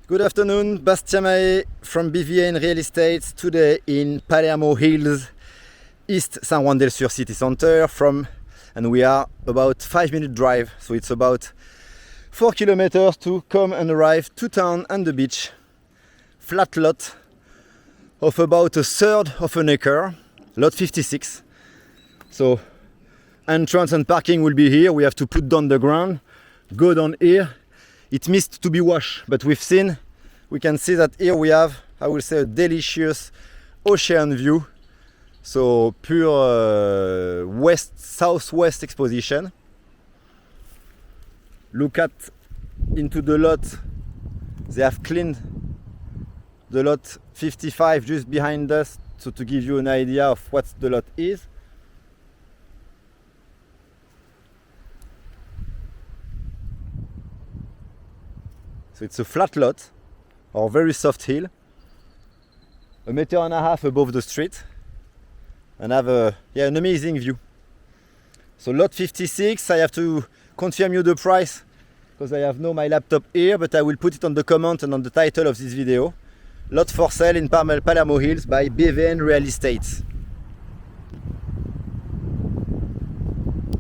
Good afternoon, Bastien Mahé from BVN Real Estate, today in Palermo Hills, East San Juan Del Sur city center, and we are about 5-minute drive, so it's about 4 kilometers to come and arrive to town and the beach. Flat lot of about a third of an acre, lot 56. So entrance and parking will be here. We have to put down the ground, go down here. It missed to be washed, but we can see that here we have, I will say, a delicious ocean view. So pure southwest exposition. Look into the lot. They have cleaned the lot 55 just behind us, so to give you an idea of what the lot is. So it's a flat lot, or very soft hill, 1.5 meters above the street, and have an amazing view. So lot 56, I have to confirm you the price because I have my laptop here, but I will put it on the comment and on the title of this video. Lot for sale in Palermo Hills by BVN Real Estate.